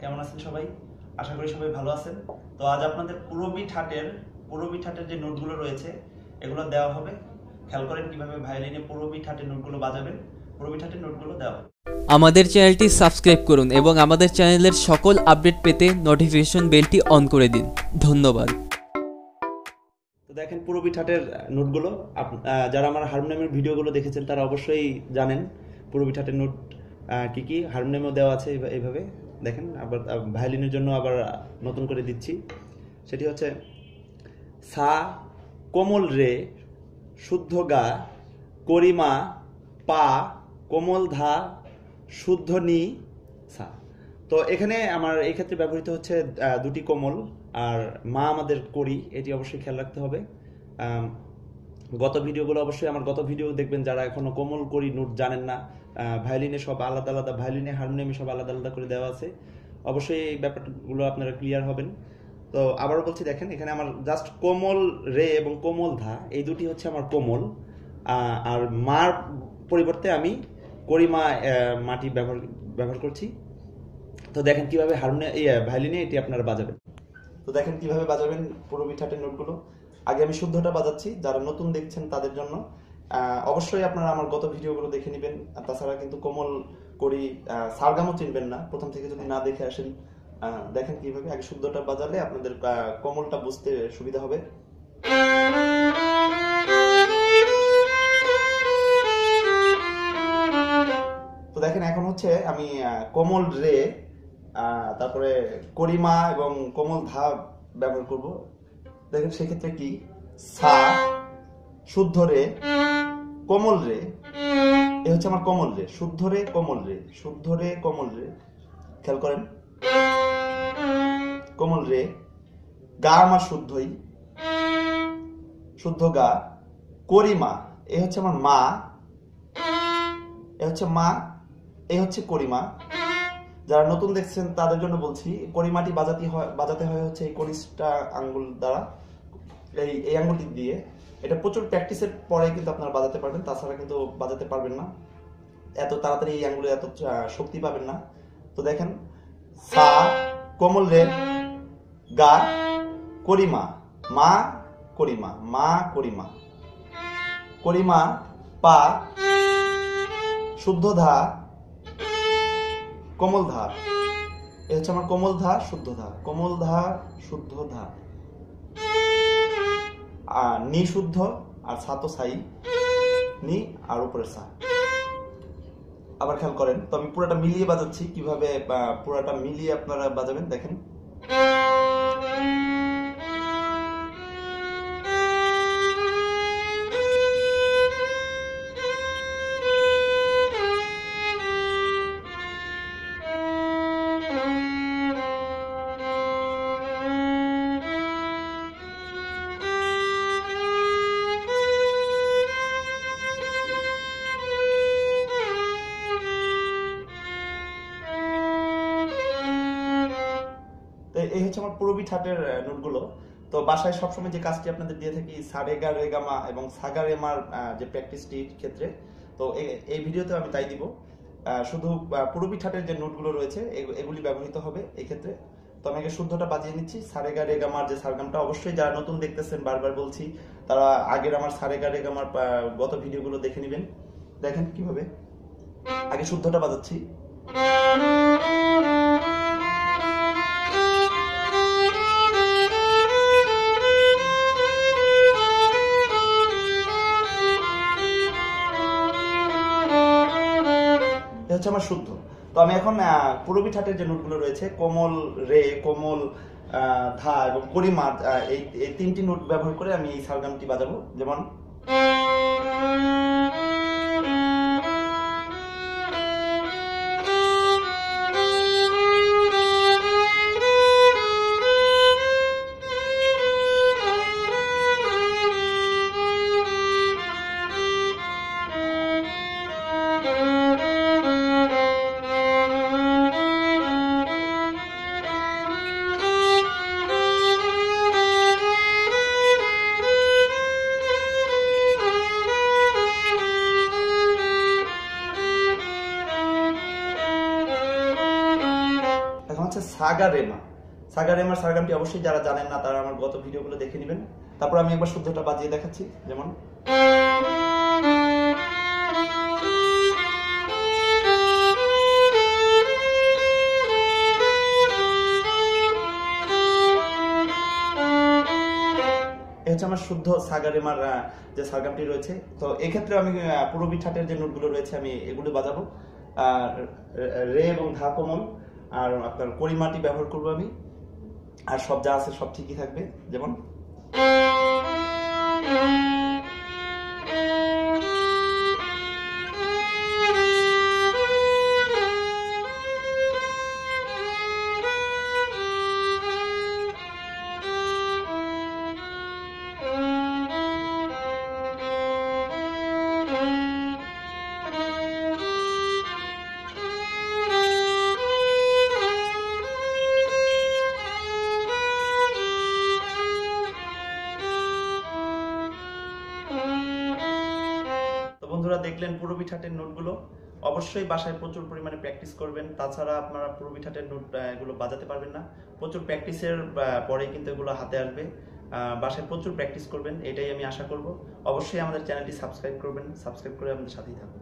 কেমন আছেন সবাই? আশা করি সবাই ভালো আছেন। তো আজ আপনাদের পুরবি ঠাটের যে নোটগুলো রয়েছে এগুলো দেওয়া হবে। খেয়াল করেন কিভাবে ভায়োলিনে পুরবি ঠাটের নোটগুলো বাজাবেন। পুরবি ঠাটের নোটগুলো দেওয়া হবে। আমাদের চ্যানেলটি সাবস্ক্রাইব করুন এবং আমাদের চ্যানেলের সকল আপডেট পেতে নোটিফিকেশন বেলটি অন করে দিন। ধন্যবাদ। তো দেখেন পুরবি ঠাটের নোটগুলো, যারা আমার হারমোনিয়ামের ভিডিওগুলো দেখেছেন তারা অবশ্যই জানেন পুরবি ঠাটের নোট কি কি হারমোনিয়ামেও দেওয়া আছে। এইভাবে দেখেন, আবার ভায়োলিনের জন্য আবার নতুন করে দিচ্ছি। সেটি হচ্ছে সা কোমল রে, শুদ্ধ গা, করিমা পা, কোমল ধা, শুদ্ধ নি সা। তো এখানে আমার এই ক্ষেত্রে ব্যবহৃত হচ্ছে দুটি কোমল আর মা আমাদের করি, এটি অবশ্যই খেয়াল রাখতে হবে। গত ভিডিওগুলো অবশ্যই আমার গত ভিডিও দেখবেন যারা এখনো কোমল করি নোট জানেন না। ভায়োলিনে সব আলাদা আলাদা, ভায়োলিনে হারমোনিয়ামে সব আলাদা আলাদা করে দেওয়া আছে। অবশ্যই এই ব্যাপারগুলো আপনারা ক্লিয়ার হবেন। তো আবারও বলছি, দেখেন এখানে আমার জাস্ট কোমল রে এবং কোমল ধা এই দুটি হচ্ছে আমার কোমল, আর মার পরিবর্তে আমি করিমা মাটি ব্যবহার করছি। তো দেখেন কিভাবে ভায়োলিনে এটি আপনারা বাজাবেন। তো দেখেন কিভাবে বাজাবেন পুরবি ঠাটের নোটগুলো। আগে আমি শুদ্ধটা বাজাচ্ছি, যারা নতুন দেখছেন তাদের জন্য। অবশ্যই আপনারা আমার গত ভিডিওগুলো দেখে নেবেন। তাছাড়া কিন্তু কোমল করি সারগামও চিনবেন না প্রথম থেকে যদি না দেখে আসেন। দেখেন কিভাবে আগে শুদ্ধটা বাজালে আপনাদের কোমলটা বুঝতে সুবিধা হবে। তো দেখেন এখন হচ্ছে আমি কোমল রে, তারপরে করিমা এবং কোমল ধা ব্যবহার করব। দেখেন সেক্ষেত্রে কি সা, শুদ্ধ রে, কোমল রে, এ হচ্ছে আমার কোমল রে, শুদ্ধ রে কোমল রে, শুদ্ধ রে কোমল রে, খেয়াল করেন কোমল রে, গা আমার শুদ্ধই, শুদ্ধ গা, করিমা এ হচ্ছে আমার মা, এ হচ্ছে মা, এ হচ্ছে করিমা। যারা নতুন দেখছেন তাদের জন্য বলছি, করিমাটি বাজাতে হয় হচ্ছে এই কনিষ্ঠা আঙ্গুল দ্বারা, এই আঙ্গুলটি দিয়ে। এটা প্রচুর প্র্যাকটিসের পরে কিন্তু আপনারা বাজাতে পারবেন, তাছাড়া কিন্তু বাজাতে পারবেন না, এত তাড়াতাড়ি এই আঙ্গুলে এত শক্তি পাবেন না। তো দেখেন সা কোমল রে, গা করিমা, মা করিমা, মা করিমা, করিমা পা, শুদ্ধ ধা, কোমল ধা, এ হচ্ছে আমার কোমল ধা শুদ্ধ ধা, কোমল ধা শুদ্ধ ধা, আর নি শুদ্ধ, আর সা তো সাই, নি আর উপরের সা। আবার খেয়াল করেন, তো আমি পুরোটা মিলিয়ে বাজাচ্ছি, কিভাবে পুরোটা মিলিয়ে আপনারা বাজাবেন দেখেন। এই হচ্ছে আমার পুরবি ঠাটের নোটগুলো। তো বাসায় সবসময় যে কাজটি আপনাদের দিয়ে থাকি সারেগা রেগামা এবং সাগা রেমার যে প্র্যাকটিসটির ক্ষেত্রে, তো এই ভিডিওতে আমি তাই দিব। শুধু পুরবি ঠাটের যে নোটগুলো রয়েছে এগুলি ব্যবহৃত হবে এই ক্ষেত্রে। তো আমি আগে শুদ্ধটা বাজিয়ে নিচ্ছি। সারেগা রেগামার যে সারগামটা, অবশ্যই যারা নতুন দেখতেছেন বারবার বলছি তারা আগের আমার সারেগা রেগামার গত ভিডিওগুলো দেখে নেবেন। দেখেন কিভাবে আগে শুদ্ধটা বাজাচ্ছি। হচ্ছে আমার শুদ্ধ। তো আমি এখন পুরবি ঠাটের যে নোটগুলো রয়েছে কোমল রে, কোমল ধা এবং করিমা, এই তিনটি নোট ব্যবহার করে আমি এই সারগামটি বাজাবো। যেমন সাগারেমা। সাগারেমার সারগামটি অবশ্যই যারা জানেন না তারা আমার গত ভিডিওগুলো দেখে নেবেন। তারপর আমি একবার শুদ্ধটা বাজিয়ে দেখাচ্ছি। যেমন এই হচ্ছে আমার শুদ্ধ সাগারেমার যে সারগামটি রয়েছে। তো এক্ষেত্রে আমি পুরবি ঠাটের যে নোটগুলো রয়েছে আমি এগুলো বাজাবো। রে এবং ধা কোমল, আর আপনার কড়িমাটি ব্যবহার করবো আমি, আর সব যা আছে সব ঠিকই থাকবে। যেমন বন্ধুরা দেখলেন পুরবি ঠাটের নোটগুলো। অবশ্যই বাসায় প্রচুর পরিমাণে প্র্যাকটিস করবেন, তাছাড়া আপনারা পুরবি ঠাটের নোট এগুলো বাজাতে পারবেন না। প্রচুর প্র্যাকটিসের পরেই কিন্তু এগুলো হাতে আসবে। বাসায় প্রচুর প্র্যাকটিস করবেন, এটাই আমি আশা করব। অবশ্যই আমাদের চ্যানেলটি সাবস্ক্রাইব করবেন, সাবস্ক্রাইব করে আমাদের সাথেই থাকুন।